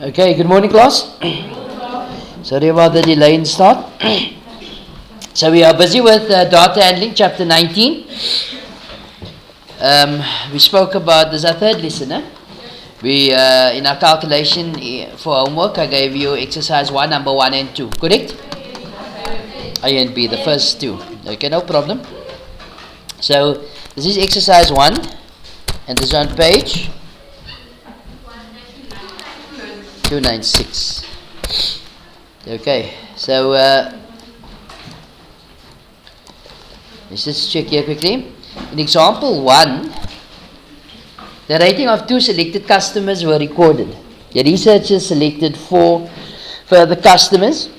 Okay, good morning class. Sorry about the delay in start. So we are busy with data handling, chapter 19. We spoke about, this is our third lesson, eh? We, in our calculation for homework, I gave you exercise 1, number 1 and 2, correct? A and B, the first two. Okay, no problem. So, this is exercise 1, and this is on page 296. Okay, so let's just check here quickly. In example 1, the rating of 2 selected customers were recorded. The researchers selected 4 further customers,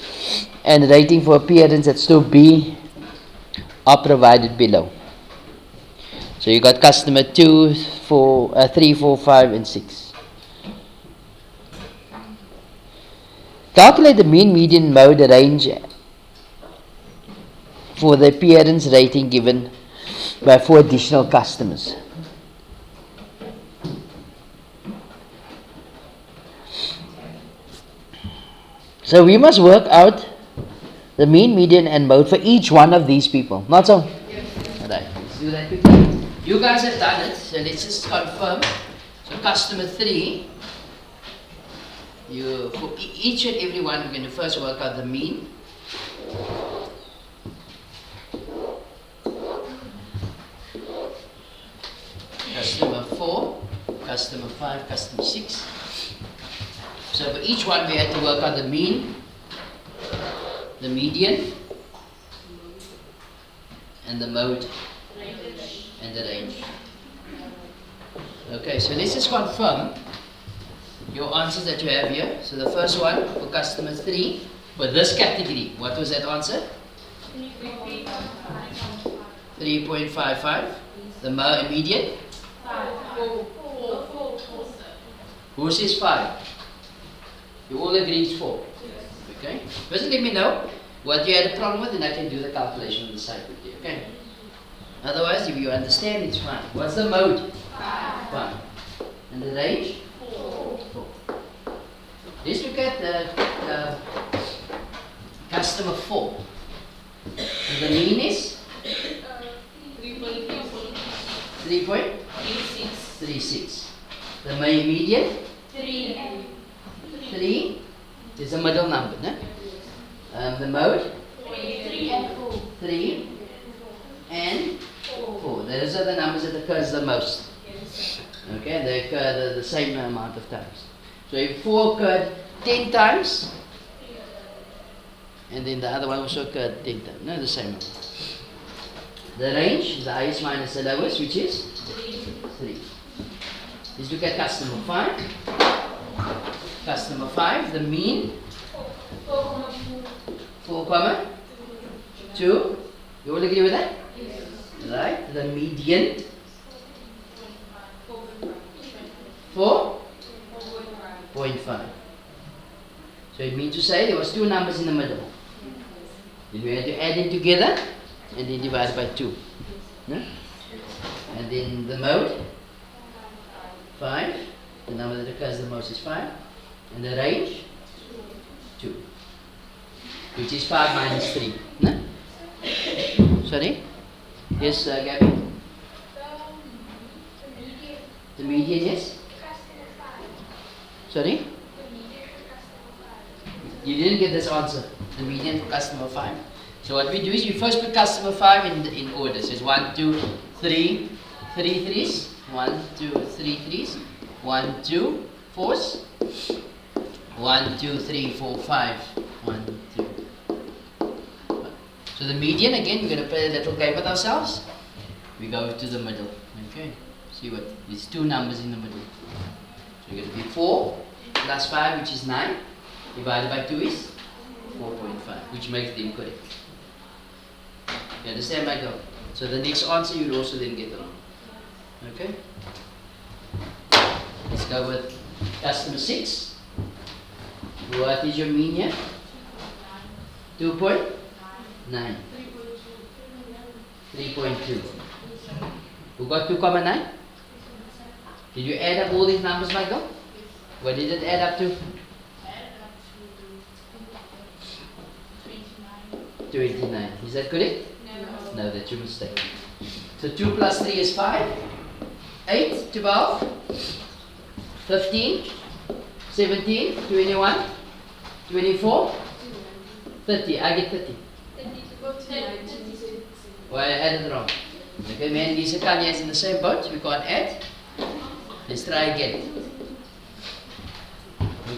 and rating for appearance at store B are provided below. So you got customer 2, 4, 3, 4, 5, and 6. Calculate the mean, median, mode, range for the appearance rating given by 4 additional customers. So we must work out the mean, median, and mode for each one of these people. Not so? Yes. Alright, let's do that quickly. You guys have done it, so let's just confirm. So customer 3, for each and every one, we're going to first work out the mean. Customer 4, customer 5, customer 6. So for each one we had to work out the mean, the median, and the mode, and the range. Okay, so let's just confirm your answers that you have here. So the first one for customer 3, for this category, what was that answer? 3.55. The median? 4. Who says 5? You all agree it's 4. Okay? First let me know what you had a problem with, and I can do the calculation on the side with you. Okay? Otherwise, if you understand, it's fine. What's the mode? 5. And the range? 4. Let's look at the customer 4. And the mean is? 3.36. The median? 3 is the middle number, no? The mode? 3 and 4. 3 and 4. Those are the numbers that occurs the most. Okay, they occur the same amount of times. So if 4 occurred 10 times, and then the other one also occurred 10 times. No, the same number. The range is the highest minus the lowest, which is 3. Let's look at customer 5. Customer 5, the mean 4,2. You all agree with that? Yes. Right. The median 4.5. So it means to say there was 2 numbers in the middle. Then we had to add them together and then divide by 2. No? And then the mode 5. The number that occurs the most is 5. And the range 2. Which is 5 minus 3. No? Sorry? Yes, Gabby? The median is? Sorry? You didn't get this answer. The median for customer 5. So what we do is we first put customer 5 in order. So it's 1, 2, 3, 3 threes. 1, 2, 3 threes. 1, 2, 4s. 1, 2, 3, 4, 5. 1, 2. So the median, again, we're going to play a little game with ourselves. We go to the middle. Okay. See what? There's 2 numbers in the middle. So we're going to be 4 plus 5, which is 9. Divided by 2 is 4.5, which makes them correct. You understand, Michael? So the next answer you'll also then get wrong. Okay? Let's go with customer 6. What is your mean here? 2.9. 3.2. Who got 2,9? Did you add up all these numbers, Michael? What did it add up to? Add up to 29. 29. Is that correct? No. No, that's your mistake. So 2 plus 3 is 5. 8, 12, 15, 17, 21, 24, 30. I get 30. Well, I added wrong. Okay, me and Lisa Kanye is in the same boat. We can't add. Let's try again.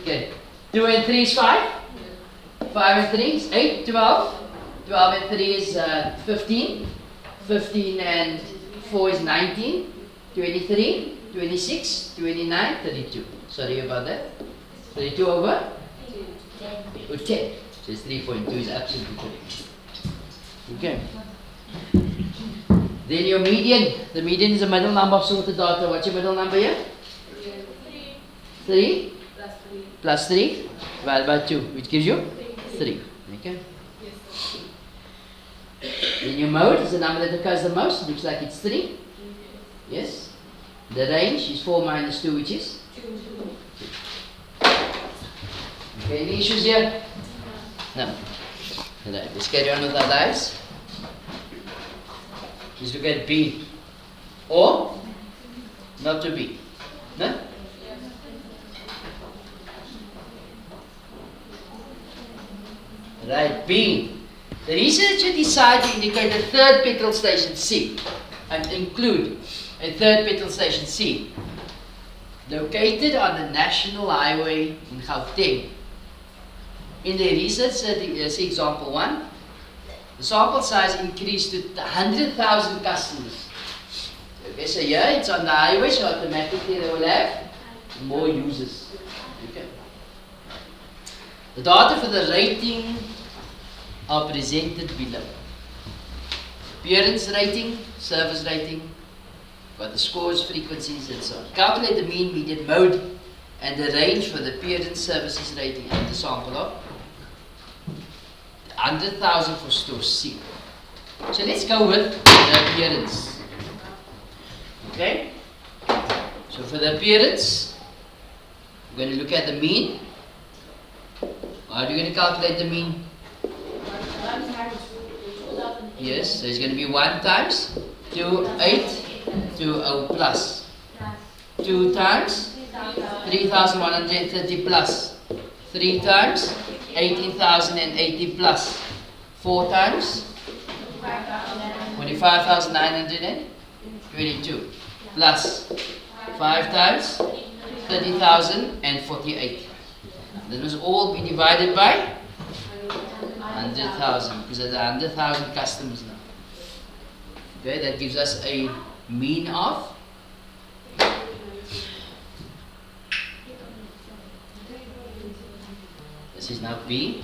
Okay. 2 and 3 is 5. 5 and 3 is 8, 12. 12 and 3 is 15. 15 and 4 is 19. 23, 26, 29, 32. Sorry about that. 32 over? 10. So it's 3.2 is absolutely correct. Okay. Then your median. The median is the middle number of sorted data. What's your middle number here? 3 plus 3 divided by 2, which gives you 3. Okay. Then your mode is the number that occurs the most. Looks like it's 3. Yes. The range is 4 minus 2, which is 2. Okay, any issues here? No. Alright, let's carry on with our lives. Let's look at B. Or not to be. No? Right, B. The researcher decided to indicate a third petrol station C and include a third petrol station C located on the national highway in Gauteng. In the research, see example 1, the sample size increased to 100,000 customers. Okay, so here it's on the highway, so automatically they will have more users. Okay. The data for the rating are presented below. Appearance rating, service rating, got the scores, frequencies, and so on. Calculate the mean, median, mode, and the range for the appearance, services rating, and the sample of 100,000 for store C. So let's go with the appearance. Okay? So for the appearance, we're going to look at the mean. How are you going to calculate the mean? Yes, so it's going to be 1 times 28 20 plus 2 times 3,130 plus 3 times 18,080 plus 4 times 25,922 plus 5 times 30,048. That must all be divided by 100,000 because there's 100,000 customers now. Okay, that gives us a mean of this is now B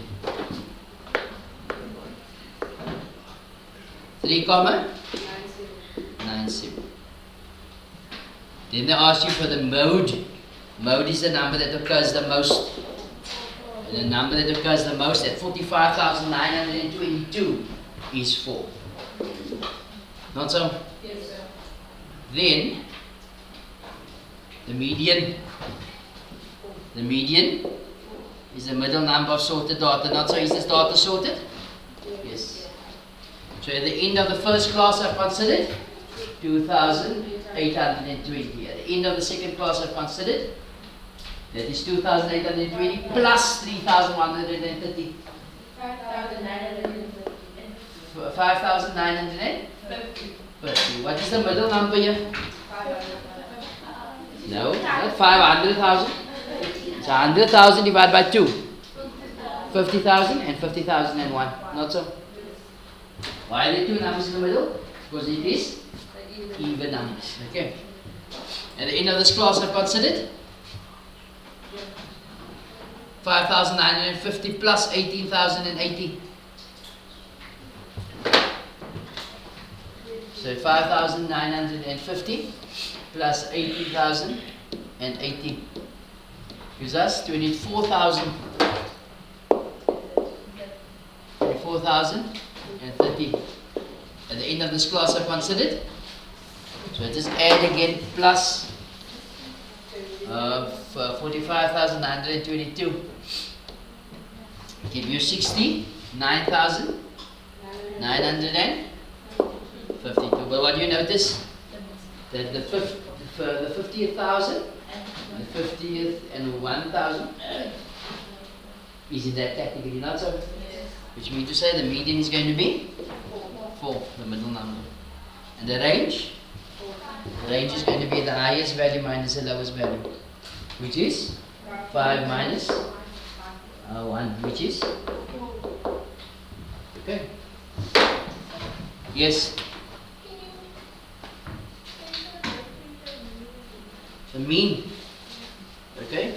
3,97. Then they ask you for the mode. Mode is the number that occurs the most. And the number that occurs the most at 45,922 is 4. Not so? Yes, sir. Then the median. The median is the middle number of sorted data. Not so? Is this data sorted? Yes. So at the end of the first class I've considered 2,820. At the end of the second class I've considered that is 2,820 plus 3,130. 5,950. What is the middle number here? No, not 500,000. It's 100,000 divided by 2. 50,000 and 50,001. Not so? Why are there 2 numbers in the middle? Because it is even numbers. Okay. At the end of this class I've considered 5,950 plus 18,080. So 5,950 plus 18,080 gives us 24,030. At the end of this class I've considered. So just add again plus of 45,922. Give you 69,952. But what do you notice? That the 50,000, the 50th and 1,000 is in that category, not so? Which means to say the median is going to be 4, the middle number. And the range? The range is going to be the highest value minus the lowest value, which is 5 minus 1, which is? Okay. Yes? The mean. Okay?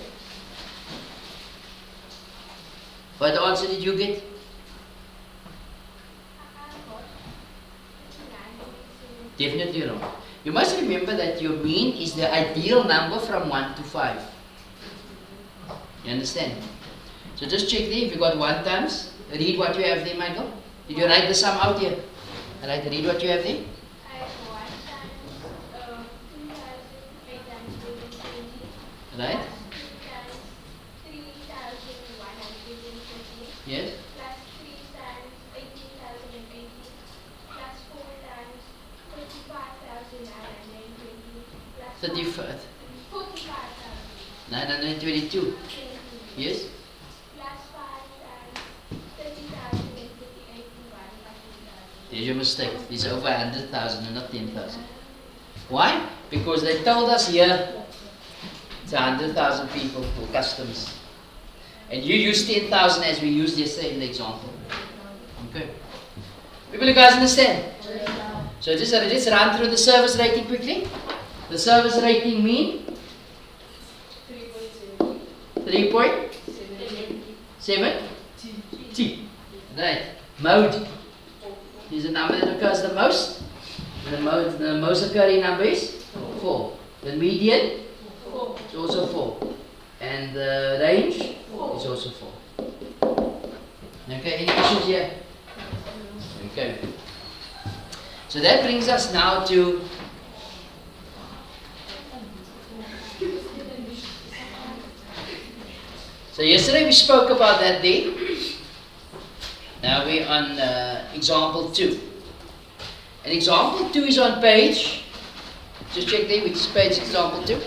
What answer did you get? Definitely wrong. You must remember that your mean is the ideal number from 1 to 5. You understand? So just check there. If you got 1 times, read what you have there, Michael. Did you write the sum out here? Alright, read what you have there. Right? Yes? Plus 3 times 18,080 plus 4 times 35,920 plus 922. Yes? Plus 5 times 30,058 divided by 2,000. There's your mistake. It's over 100,000 and not 10,000. Why? Because they told us here it's 100,000 people for customs. And you use 10,000 as we used yesterday in the example. Okay. People, you guys understand? So just let's run through the service rating quickly. The service rating mean 3.7 T. Right. Mode is the number that occurs the most. The most occurring number is 4. The median is also 4. And the range is also 4. Okay, any issues here? Okay. So that brings us now to so yesterday we spoke about that day. Now we're on example 2. And example 2 is on page, just check there, which is page example 2.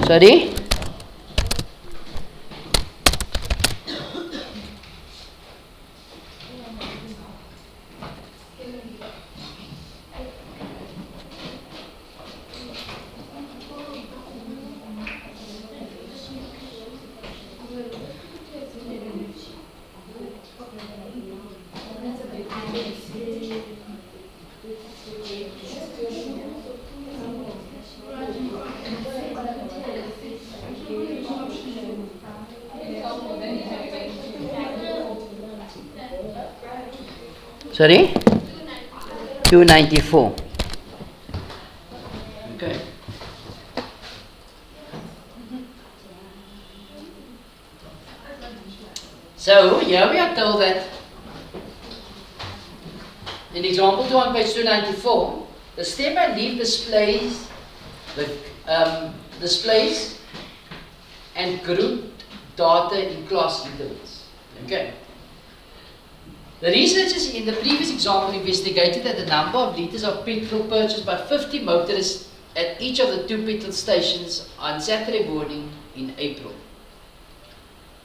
Sorry? Sorry? 294. Okay. So here we are told that in example 2 on page 294, the step and leaf displays and grouped data in class intervals. Okay. The researchers in the previous example investigated that the number of litres of petrol purchased by 50 motorists at each of the 2 petrol stations on Saturday morning in April.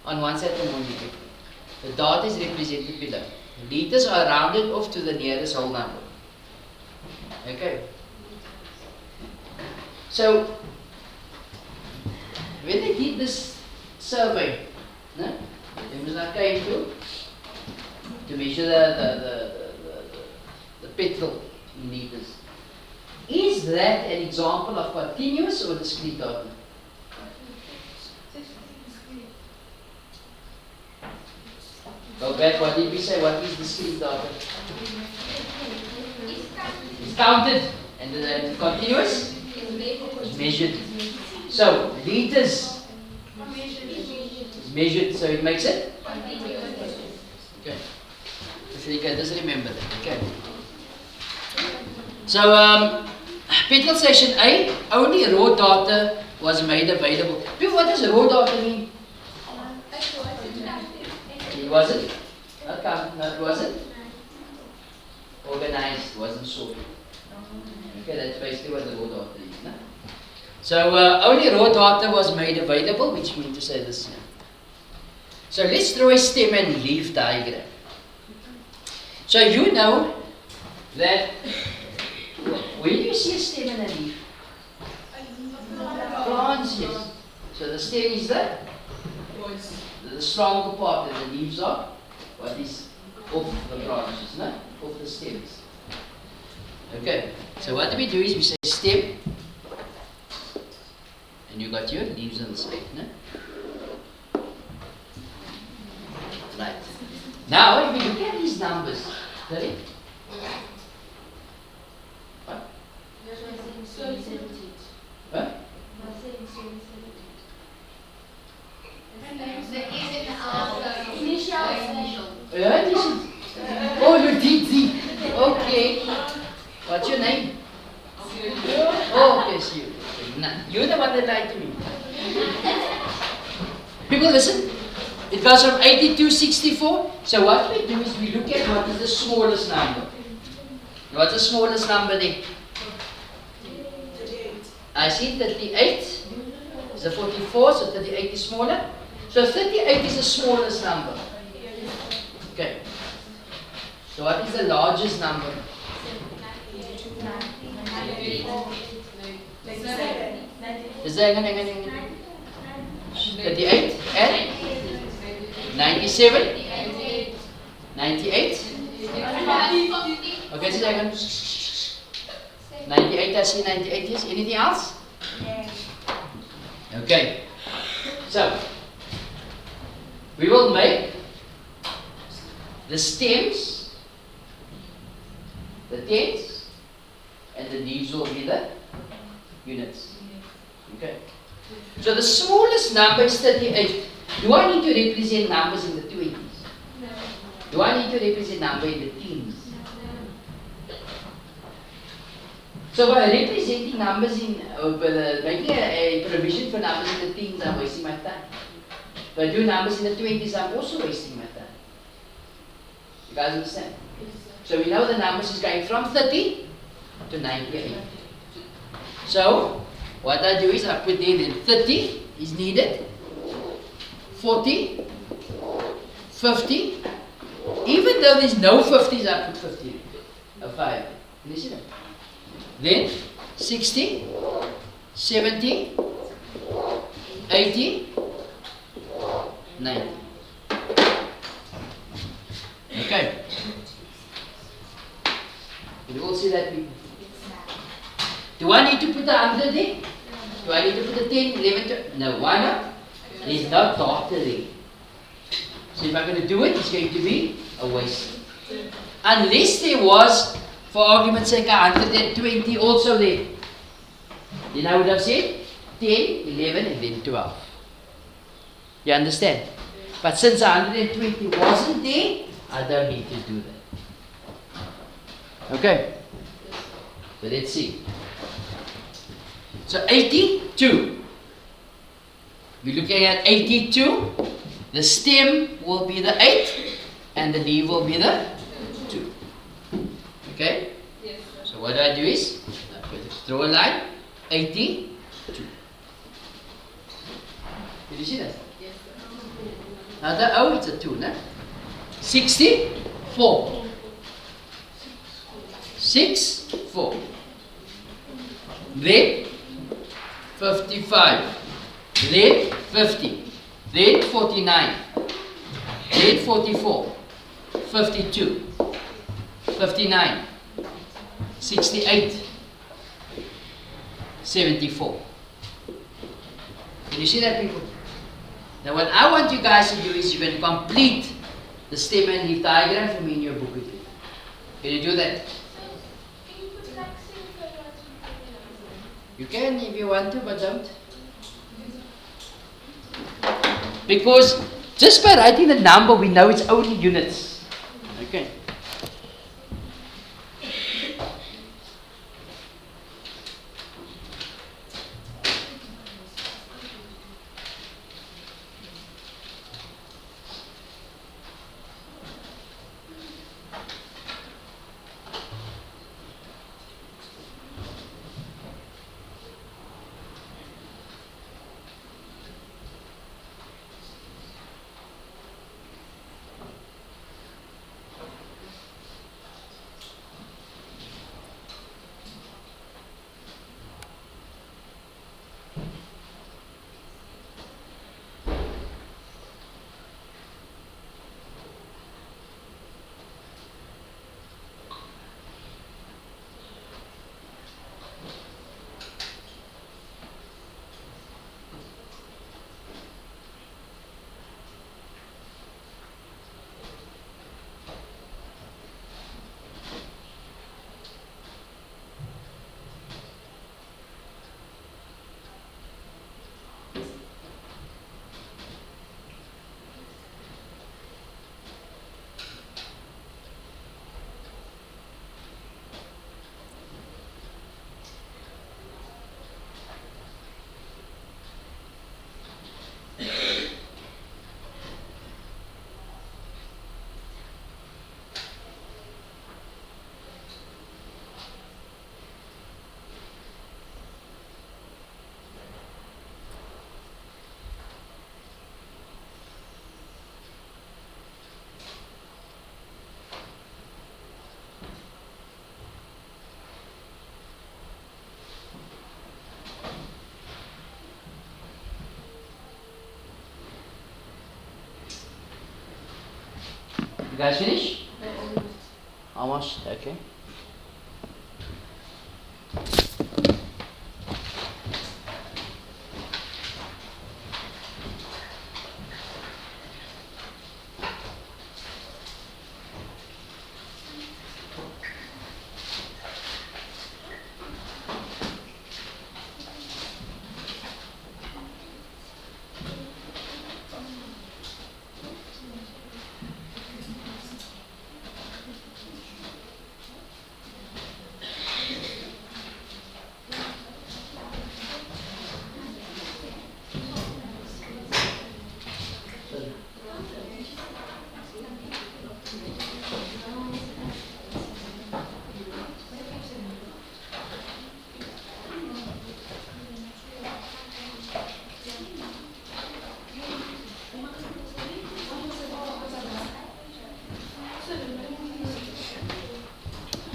On one Saturday morning in April. The data is represented below. Litres are rounded off to the nearest whole number. Okay. So, when they did this survey, they came to measure the petrol in litres. Is that an example of continuous or discrete data? Go back, what did we say? What is discrete data? It's counted. And the continuous? It's measured. So, litres is measured, so it makes it? Okay. Just remember that, okay. So, petrol station A, only raw data was made available. People, what does road data mean? It wasn't? Not count, no, it wasn't? Organized, wasn't sorted. Okay, that's basically what the raw data is. No? So only raw data was made available, which means to say this here. So let's draw a stem and leaf diagram. So you know that where do you see a stem and a leaf? Plants, yes. So the stem is the stronger part, and the leaves are what is off the branches, no? Off the stems. Okay, so what we do is we say stem, and you got your leaves on the side, no? Right. Now, if you look at these numbers, sorry? What? What? Yeah, initial. Oh, you did see. Okay. What's your name? Oh, okay, so you're the one that lied to me. People, listen. It goes from 80 to 64. So what we do is we look at what is the smallest number. What's the smallest number there? 38. I see 38. Is a 44, so 38 is smaller. So 38 is the smallest number. Okay. So what is the largest number? 38 and 97? 98? Okay, second. 98, I see 98 is. Anything else? Okay. So, we will make the stems, the tens, and the leaves will be the units. Okay. So the smallest number is 38. Do I need to represent numbers in the 20s? Do I need to represent number in the teens? So by representing numbers in, making a provision for numbers in the teens, I'm wasting my time. If I do numbers in the 20s, I'm also wasting my time. You guys understand? So we know the numbers is going from 30 to 98. So what I do is I put there then 30 is needed, 40, 50. Even though there's no 50s, I put 50, a 5. You see that? Then 60, 70, 80, 90. Okay. You all see that, people? Do I need to put the 100 there? Do I need to put the 10, 11, 12? No, why not? There's no data there. So if I'm going to do it, it's going to be a waste. Unless there was, for argument's sake, 120 also there. Then I would have said 10, 11, and then 12. You understand? But since 120 wasn't there, I don't need to do that. Okay? So let's see. So 82. We're looking at 82. The stem will be the 8 and the leaf will be the 2. Okay? Yes, sir. So what I do is I draw a line. 82. Did you see that? Yes, sir. Now the O, it's a 2, no? 64. 6, 4. Then 55. Then 50. Then 49. Then 44. 52. 59. 68. 74. Can you see that, people? Now what I want you guys to do is you're going to complete the stem and leaf diagram for me in your book with you. Can you do that? Can you put like simple ones? You can if you want to, but don't. Because just by writing the number, we know it's only units. Okay. You guys finish? Almost, okay.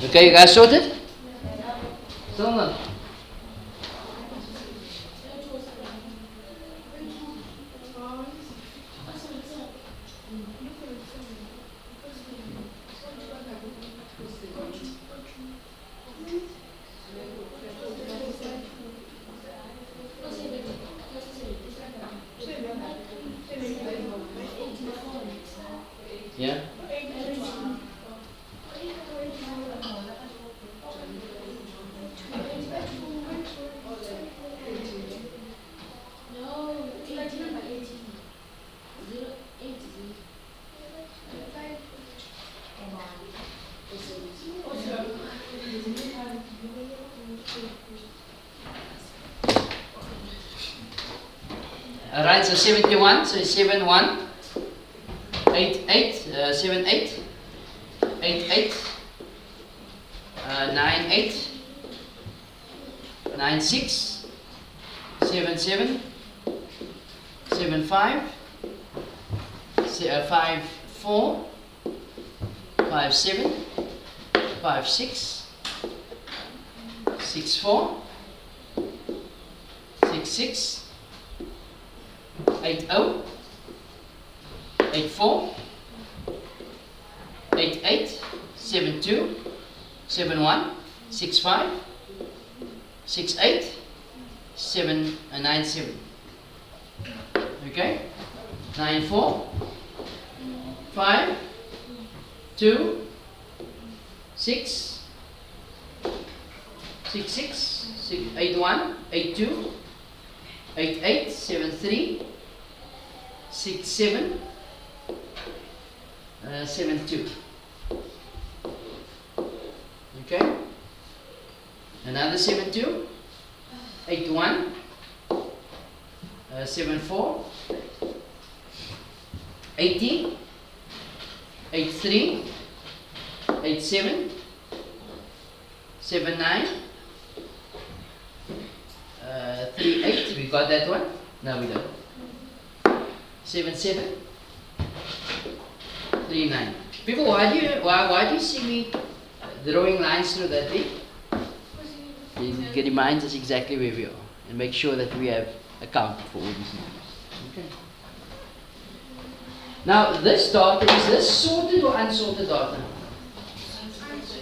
Okay, you guys sorted? Still not? Yeah? Alright, so 71, so it's 71, 88, 78, 88, 98, 96, 77, 75, 54, 57, 56, 64, 66, 80, 84, 88, 72, 71, 65, 68, 97. Okay? 94, 5, 2, 6, 66, 81, 82, 88, 73, 67, 72. Okay? Another 72, 81, 74, 80, 83, 87, 79, 38. We got that one? No, we don't. 77, 39. People, why do you see me drawing lines through that bit? It reminds us exactly where we are and make sure that we have accounted for all these numbers. Okay. Now, this data, is this sorted or unsorted data?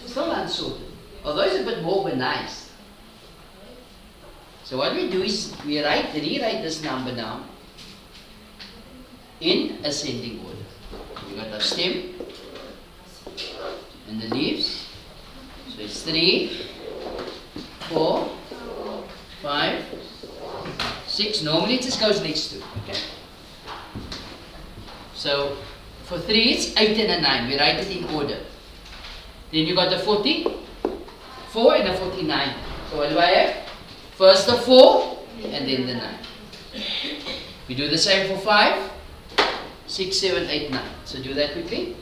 Still unsorted. Although it's a bit more organized. So what we do is we rewrite this number now in ascending order. We got our stem and the leaves. So it's 3, 4, 5, 6. Normally it just goes next to. Okay. So for 3 it's 8 and a 9. We write it in order. Then you got the 40, 4 and a 49. So what do I have? First the 4 and then the 9. We do the same for 5, 6, 7, 8, 9. So do that quickly.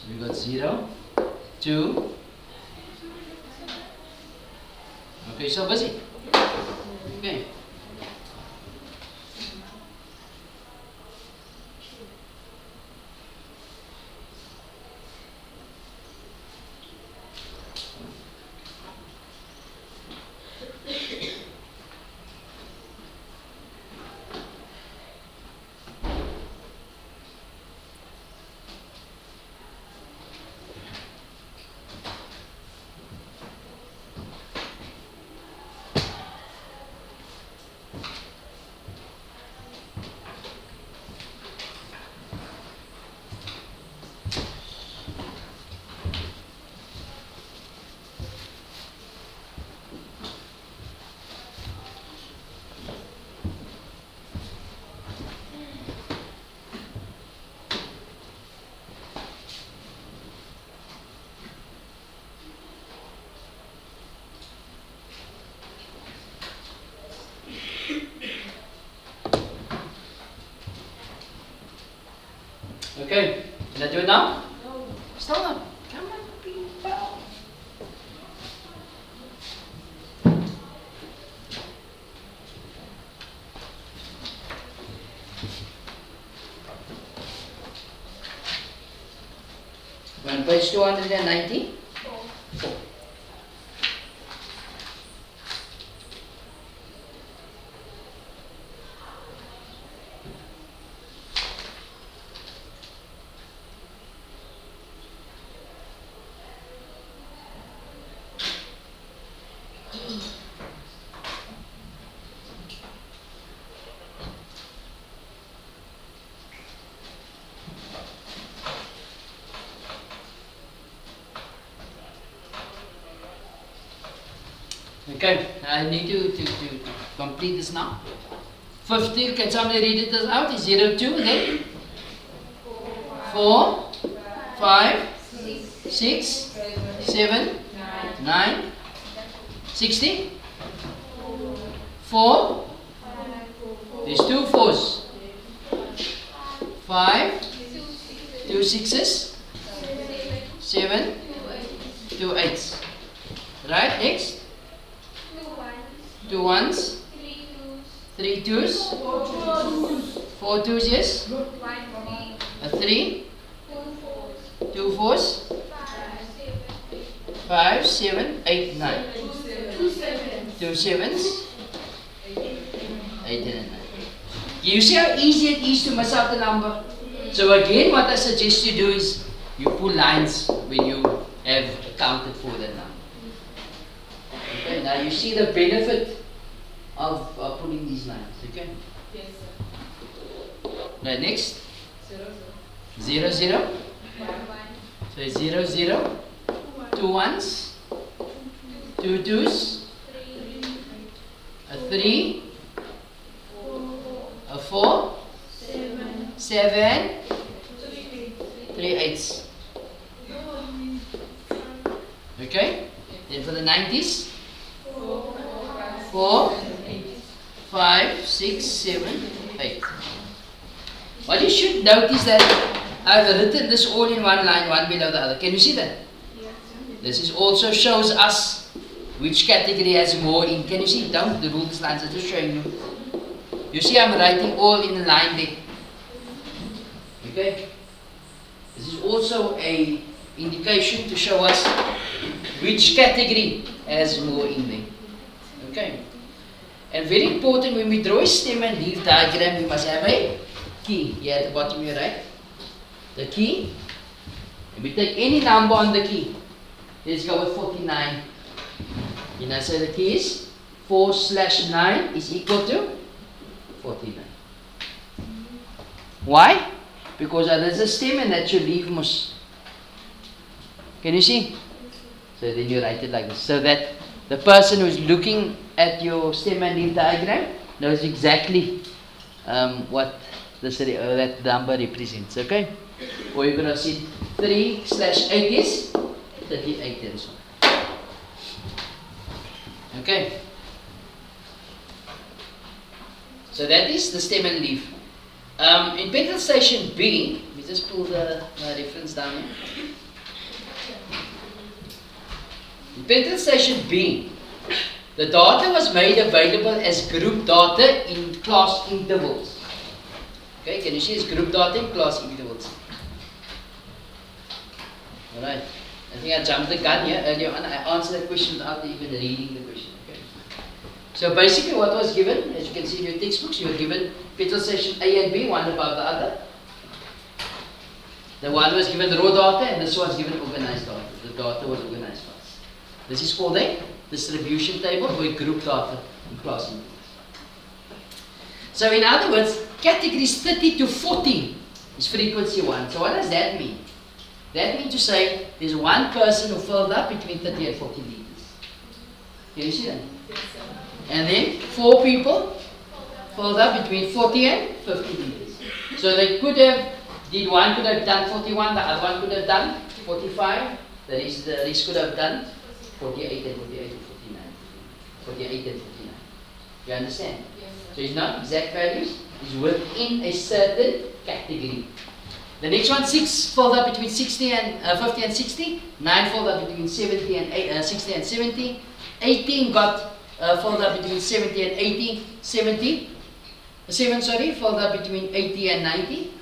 we got 0, 2. Okay, so busy. Okay. Okay, can I do it now? No. Still not. Come on, people. We're on page 290. 4. Okay, I need to complete this now. 50, can somebody read it out? Is 0, 2 again? 4, 5, 6, 7, 9, 60? 4, there's 2 4s. 5, 2 6s, 7, 2 8s. Right, next? 2 1s, 3 2s, 4 2s, yes? A 3, 2 4s, 5 7, 8 9. 2 7s, 8 and 9. You see how easy it is to miss out the number? So again, what I suggest you do is you pull lines when you have accounted for that number. Okay, now you see the benefit of putting these lines, okay? Yes, sir. Right, next. 0, 0 0. 1, 1. So 0 0. 2 1s, 2 2s, 3, a 3, 4, a 4, 7, 7, 3, 3 8s. Okay? Then for the 90s, 4, 5, 6, 7, 8. What you should notice that I've written this all in one line, one below the other. Can you see that? This is also shows us which category has more in. Can you see? Don't the rules lines, I'm just showing you. You see I'm writing all in a line there. Okay? This is also a indication to show us which category has more in there. Okay? And very important, when we draw a stem and leaf diagram, we must have a key. Here at the bottom here, right? The key. And we take any number on the key. Let's go with 49. You know, so the key is 4/9 is equal to 49. Why? Because there's a stem and that's your leaf must. Can you see? So then you write it like this. So that the person who's looking at your stem and leaf diagram knows exactly what that number represents. Okay? Or you're going to see 3/8 is 38 and so on. Okay? So that is the stem and leaf. In petrol station B, we just pull the reference down here. In petrol station B, the data was made available as group data in class intervals. Okay, can you see it's group data in class intervals? Alright, I think I jumped the gun here earlier on. I answered the question without even reading the question. Okay. So basically what was given, as you can see in your textbooks, you were given petrol station A and B, one above the other. The one was given raw data and this was given organized data. The data was organized first. This is called a distribution table or a group data in class intervals. So in other words, categories 30 to 40 is frequency 1. So what does that mean? That means to say there's one person who filled up between 30 and 40 liters. Can you see that? Yes, sir. And then 4 people filled up between 40 and 50 liters. So they could have, one could have done 41, the other one could have done 45, the rest could have done 48 and 48 and 49. 48 and 49. You understand? Yes, sir. So it's not exact values, it's within a certain category. The next one, 6 filled up between 50 and 60, 9 filled up between 60 and 70, 18 got filled up between 70 and 80, 7 filled up between 80 and 90,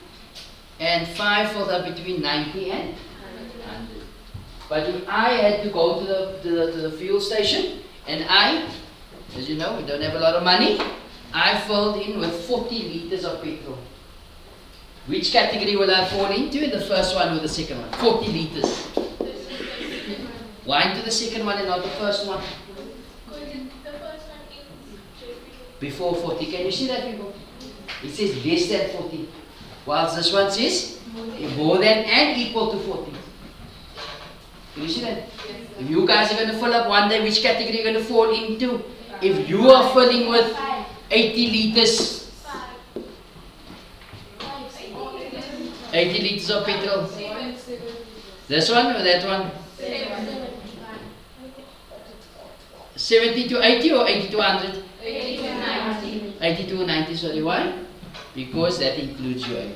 and 5 filled up between 90 and 100. But if I had to go to the fuel station, and I, as you know, we don't have a lot of money, I filled in with 40 liters of petrol. Which category will I fall into? The first one or the second one? 40 liters. Why into the second one and not the first one? Before 40. Can you see that, people? It says less than 40. Whilst this one says more than and equal to 40. Can you see that? If you guys are going to fill up one day, which category are you going to fall into? If you are filling with 80 liters, 80 liters of petrol. This one or that one? 70 to 80 or 80 to 100? 80 to 90. 80 to 90, sorry, why? Because that includes your 80.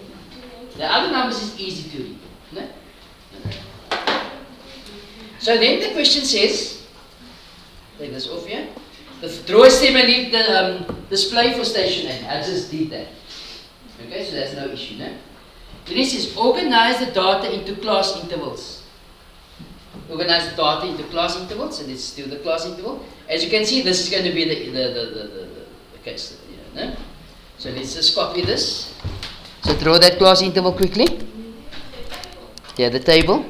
The other numbers is easy to read. No? So then the question says, take this off here. Draw a stem and leave the display for station A. I just did that. Okay, so that's no issue, no? This is organize the data into class intervals. Organize the data into class intervals, and it's still the class interval. As you can see, this is going to be the case. No? So let's just copy this. So draw that class interval quickly. Yeah, the table.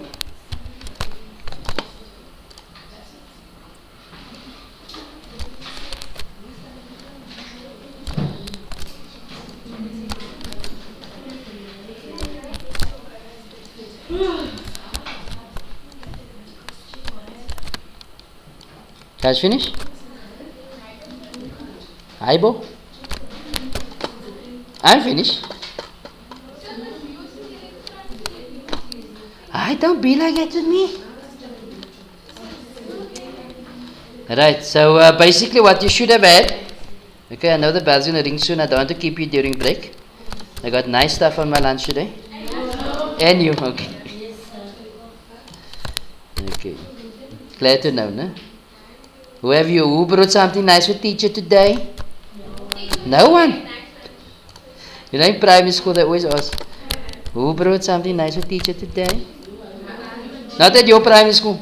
Guys, finish? Hi, Bo. I'm finished. I don't be like that with me. Right, so basically what you should have had. Okay, I know the bell's gonna ring soon. I don't want to keep you during break. I got nice stuff on my lunch today. And you, okay. Okay. Glad to know, no? Who brought something nice for teacher today? No one. You know in primary school they always ask, who brought something nice for teacher today? Not at your primary school.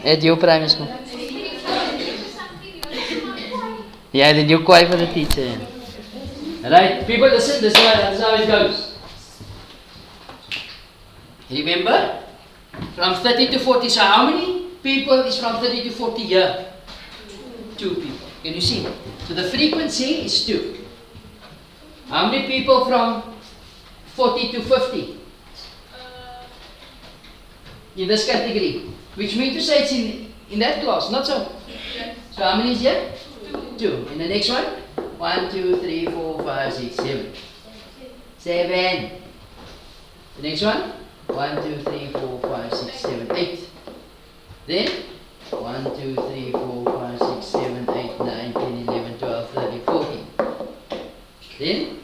At your primary school. Yeah, then you're quiet for the teacher. Yeah. Right, people listen, this is how it goes. Remember? From 30 to 40, so how many people is from 30 to 40 here? 2 people. Can you see? So the frequency is 2. How many people from 40 to 50? In this category. Which means to say it's in that class, not so. So how many is here? 2. In the next one? 1, 2, 3, 4, 5, 6, 7. 7. The next one? 1, 2, 3, 4, 5, 6, 7, 8. Then 1, 2, 3, 4, 5, 6, 7, 8, 9, 10, 11, 12, 13, 14. Then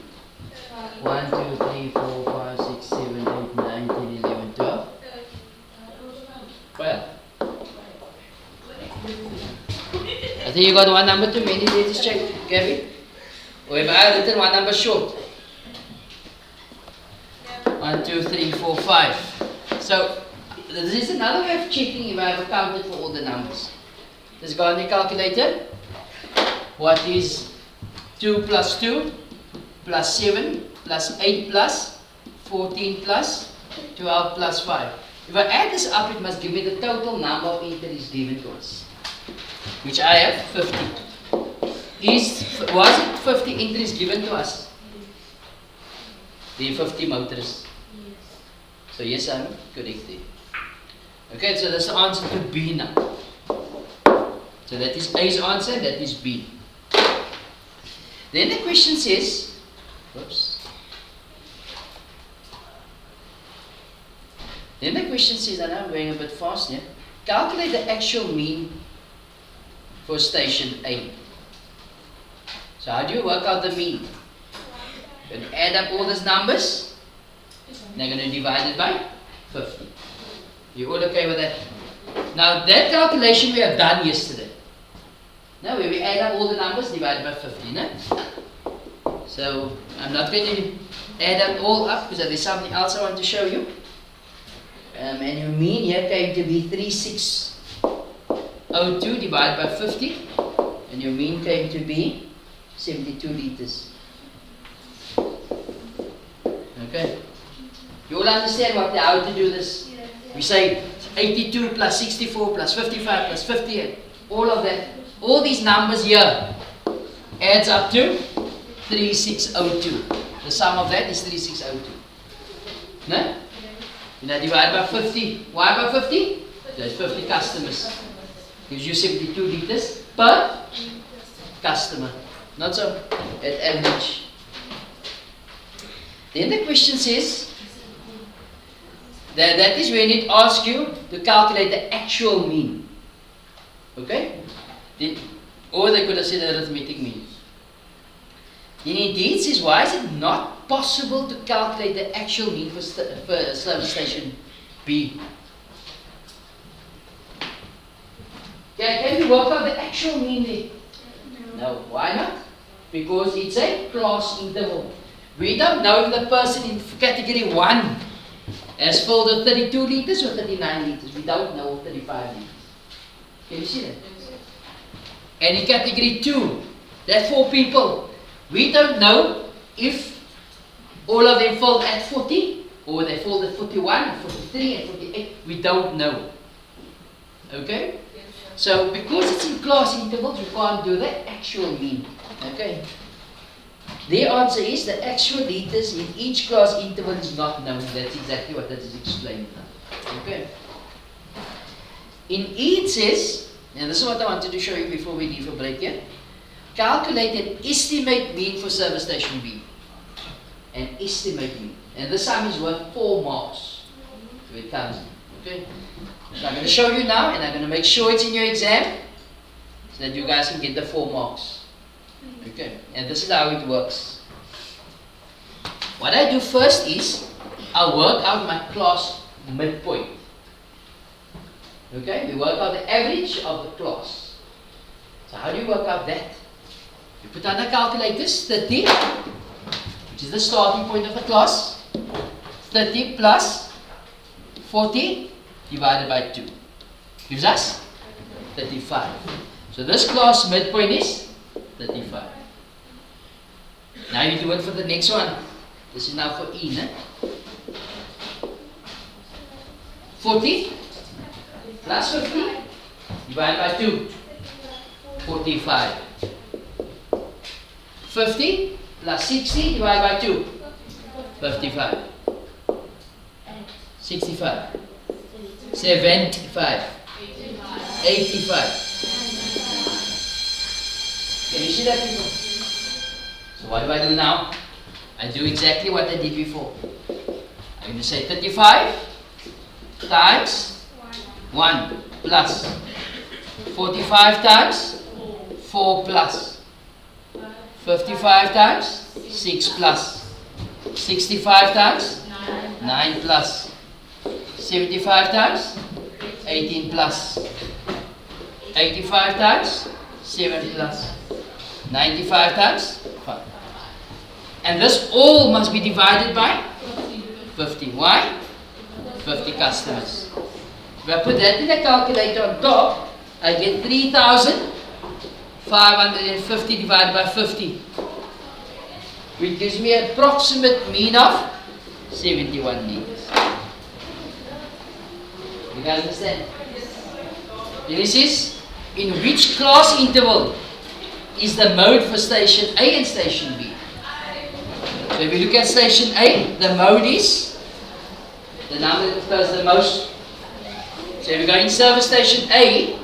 think you got one number too many. Let's check, Gabby. Or have I written one number short? 1, 2, 3, 4, 5. So this is another way of checking if I have accounted for all the numbers. Let's go on the calculator. What is 2 plus 2 plus 7 plus 8 plus 14 plus 12 plus 5? If I add this up, it must give me the total number of entries given to us, which I have 50. Was it 50 entries given to us? The 50 motorists. So yes, I'm correct there. Okay, so that's the answer to B now. So that is A's answer, that is B. Then the question says, Then the question says, I know I'm going a bit fast here. Calculate the actual mean for station A. So how do you work out the mean? You're going to add up all these numbers. And they're going to divide it by 50. You all okay with that? Now that calculation we have done yesterday. Now where we add up all the numbers divided by 50. No? So I'm not going to add them all up because there's something else I want to show you. And your mean here came to be 3602 divided by 50. And your mean came to be 72 liters. Okay? You all understand how to do this? We say 82 plus 64 plus 55 plus 58. All of that. All these numbers here adds up to 3602. The sum of that is 3602. No? You now divide by 50. Why by 50? There's 50 customers. Gives you 72 liters per customer. Not so at average. Then the question says that is when it asks you to calculate the actual mean. Okay? Or they could have said arithmetic mean. Then indeed says, why is it not possible to calculate the actual mean for service station B? Can we work out the actual mean there? No. Why not? Because it's a class interval. We don't know if the person in category 1 has filled the 32 liters or 39 liters. We don't know, or 35 liters. Can you see that? And in category 2, there are 4 people. We don't know if all of them filled at 40 or they filled at 41, 43 and 48. We don't know. Okay? So because it's in class intervals, we can't do the actual mean. Okay? The answer is the actual liters in each class interval is not known. That's exactly what that is explained now. Okay? In E it says, and this is what I wanted to show you before we leave a break here. Calculate an estimate mean for service station B. An estimate mean. And the sum is worth 4 marks. So it comes in. Okay? So I'm going to show you now, and I'm going to make sure it's in your exam so that you guys can get the 4 marks. Okay? And this is how it works. What I do first is I'll work out my class midpoint. Okay? We work out the average of the class. So how do you work out that? You put on the calculators 30, which is the starting point of the class. 30 plus 40 divided by 2 gives us 35. So this class midpoint is 35. Now you do it for the next one. This is now for E. Ne? 40 plus 50 divided by 2. 45. 50 plus 60 divided by 2. 55. 65. 75. 85. Can you see that, people? So what do I do now? I do exactly what I did before. I'm going to say 35 times 1 plus 45 times 4 plus 55 times 6 plus 65 times 9 plus 75 times 18 plus 85 times 7 plus 95 times 5. And this all must be divided by 50. Why? 50 customers. If I put that in the calculator on top, I get 3,550 divided by 50, which gives me an approximate mean of 71 meters. You guys understand? This is in which class interval is the mode for station A and station B. So if you look at station A, the mode is the number that occurs the most. So if you go in service station A,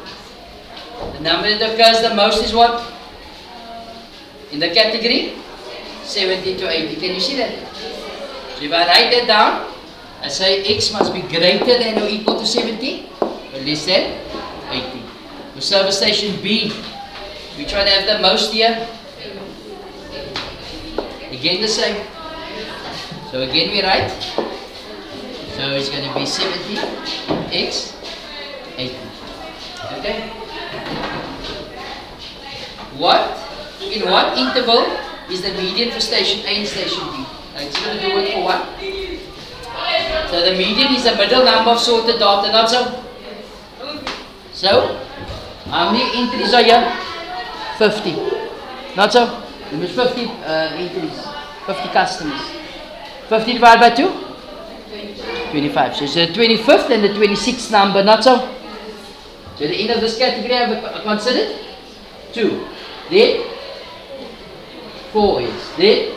the number that occurs the most is what? In the category 70 to 80. Can you see that? So if I write that down, I say X must be greater than or equal to 70 or less than 80. For service station B, we try to have the most here. Again the same. So again we write. So it's going to be 70 X 80. Okay? In what interval is the median for station A and station B? It's going to do it for what? So the median is the middle number of sorted data, not so? So, how many entries are here? 50. Not so? It means 50 entries, 50 customers. 50 divided by 2? 25. So it's the 25th and the 26th number, not so? So the end of this category I have considered 2. Then 4 is. Then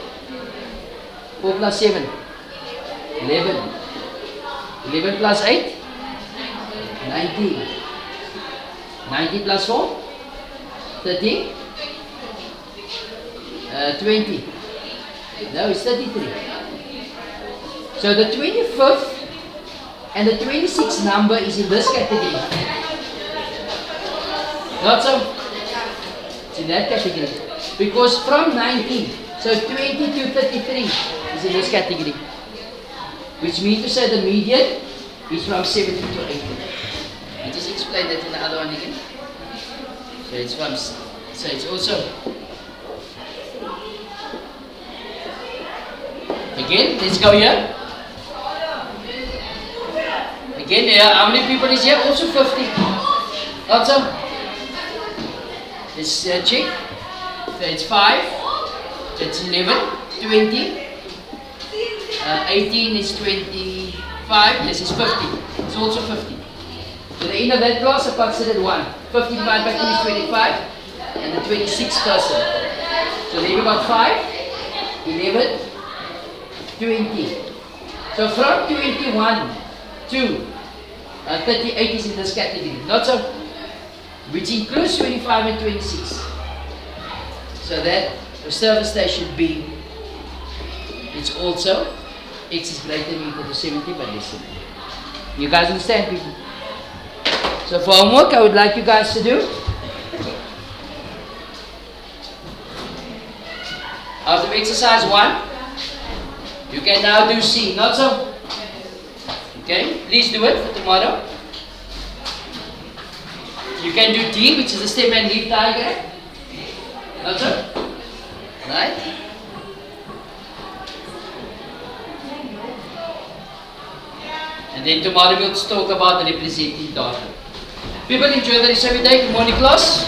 4 plus 7. 11. 11 plus 8? 19. 19 plus 4? 30. 20. No, it's 33. So the 25th and the 26th number is in this category. Not so? It's in that category. Because from 19, so 20 to 33 is in this category. Which means to say the median is from 70 to 80. I just explain that in the other one again. So it's from, so it's also, again, let's go here. Again, here, how many people is here? Also 50. Not so? Let's check. So it's 5, that's 11, 20, 18 is 25, this is 50. It's also 50. So the end of that class I considered 1. 50 divided by 2 is 25, and the 26th person. So there we got 5, 11, 20. So from 21 to 38 is in this category. Not so, which includes 25 and 26. So that for service station B, it's also X is greater than or equal to 70 but less than 80. You guys understand, people? So for homework, I would like you guys to do. Out of exercise 1, you can now do C. Not so? Okay, please do it for tomorrow. You can do D, which is the stem and leaf diagram. Not so? Right? And then tomorrow we'll talk about the representing data. People, enjoy the rest of your day. Good morning, class.